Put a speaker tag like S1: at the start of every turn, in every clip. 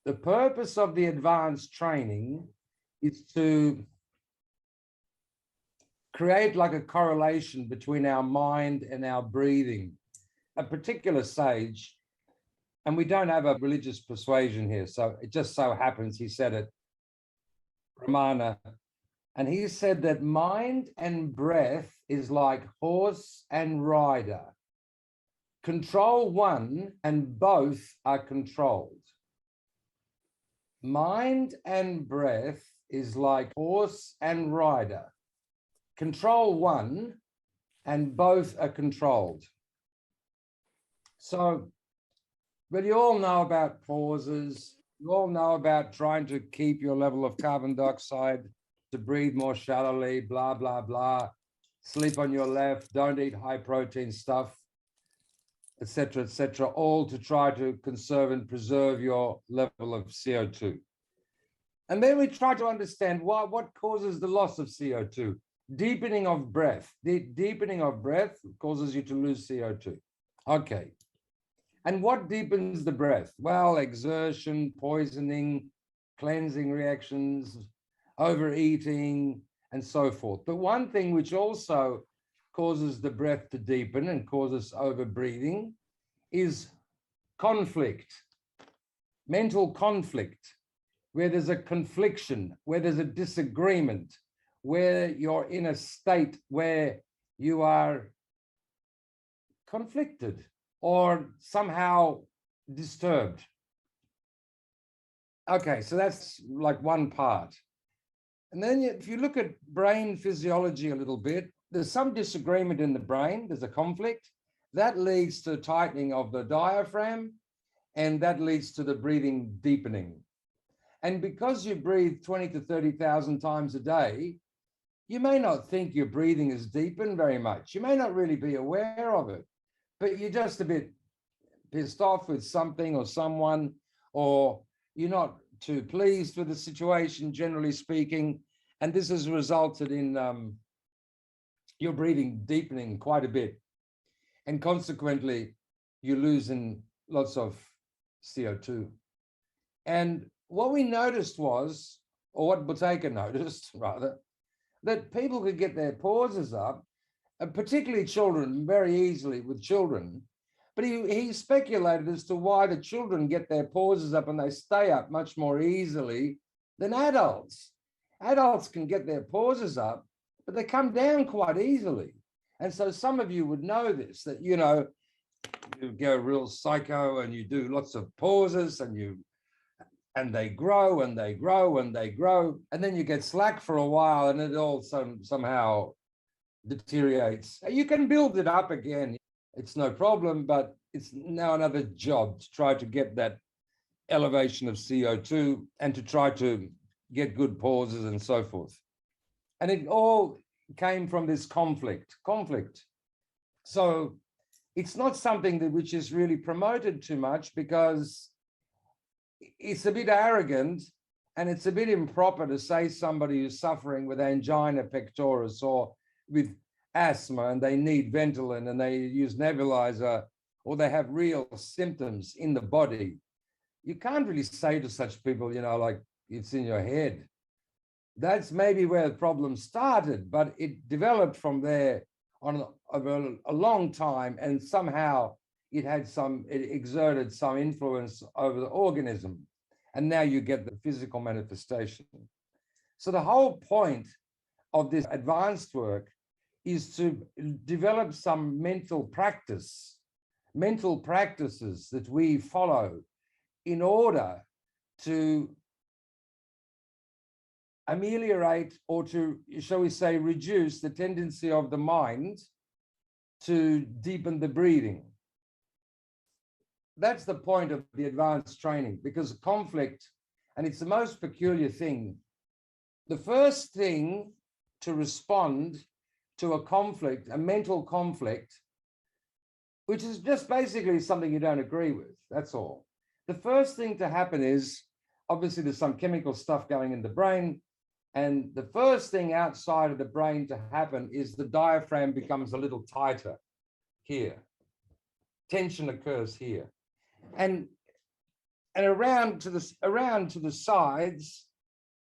S1: The purpose of the advanced training is to create like a correlation between our mind and our breathing. A particular sage, and we don't have a religious persuasion here, so it just so happens he said it, Ramana, and he said that mind and breath is like horse and rider. Control one and both are controlled. Mind and breath is like horse and rider. Control one and both are controlled. So, but you all know about pauses. You all know about trying to keep your level of carbon dioxide, to breathe more shallowly, blah, blah, blah. Sleep on your left, don't eat high protein stuff, etc., all to try to conserve and preserve your level of CO2. And then we try to understand what causes the loss of CO2. Deepening of breath. The deepening of breath causes you to lose CO2. Okay. And what deepens the breath? Well, exertion, poisoning, cleansing reactions, overeating, and so forth. But one thing which also causes the breath to deepen and causes overbreathing is conflict, mental conflict, where there's a confliction, where there's a disagreement, where you're in a state where you are conflicted or somehow disturbed. Okay, so that's like one part. And then if you look at brain physiology a little bit, there's some disagreement in the brain, there's a conflict. That leads to tightening of the diaphragm, and that leads to the breathing deepening. And because you breathe 20 to 30,000 times a day, you may not think your breathing is deepened very much. You may not really be aware of it, but you're just a bit pissed off with something or someone, or you're not too pleased with the situation, generally speaking. And this has resulted in your breathing deepening quite a bit. And consequently, you're losing lots of CO2. And what we noticed was, or what Buteyko noticed rather, that people could get their pauses up, particularly children, very easily with children. But he speculated as to why the children get their pauses up and they stay up much more easily than adults. Adults can get their pauses up, but they come down quite easily. And so some of you would know this, that, you know, you go real psycho and you do lots of pauses and they grow and they grow and they grow. And then you get slack for a while and it all somehow deteriorates. You can build it up again. It's no problem, but it's now another job to try to get that elevation of CO2 and to try to get good pauses and so forth. And it all came from this conflict. So it's not something which is really promoted too much because it's a bit arrogant and it's a bit improper to say somebody who's suffering with angina pectoris or with asthma and they need Ventolin and they use nebulizer or they have real symptoms in the body. You can't really say to such people, you know, like, it's in your head. That's maybe where the problem started, but it developed from there on over a long time, and somehow it exerted some influence over the organism. And now you get the physical manifestation. So the whole point of this advanced work is to develop some mental practices that we follow in order to ameliorate or to, shall we say, reduce the tendency of the mind to deepen the breathing. That's the point of the advanced training, because conflict, and it's the most peculiar thing, the first thing to respond to a conflict, a mental conflict, which is just basically something you don't agree with, that's all. The first thing to happen is, obviously there's some chemical stuff going in the brain, and the first thing outside of the brain to happen is the diaphragm becomes a little tighter here. Tension occurs here. And and around to the sides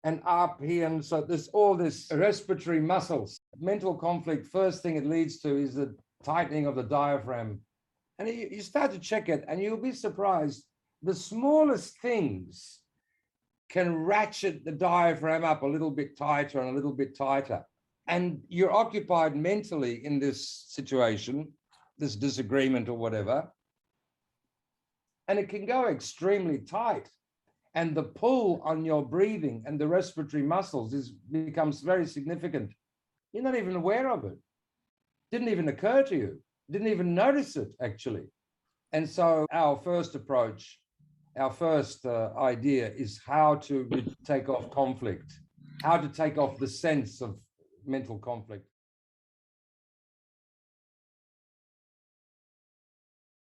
S1: and up here. And so there's all this respiratory muscles. Mental conflict, first thing it leads to is the tightening of the diaphragm. And you start to check it and you'll be surprised. The smallest things can ratchet the diaphragm up a little bit tighter and a little bit tighter. And you're occupied mentally in this situation, this disagreement or whatever. And it can go extremely tight. And the pull on your breathing and the respiratory muscles becomes very significant. You're not even aware of it. Didn't even occur to you. Didn't even notice it, actually. And so our first approach, our first idea is how to take off conflict, how to take off the sense of mental conflict.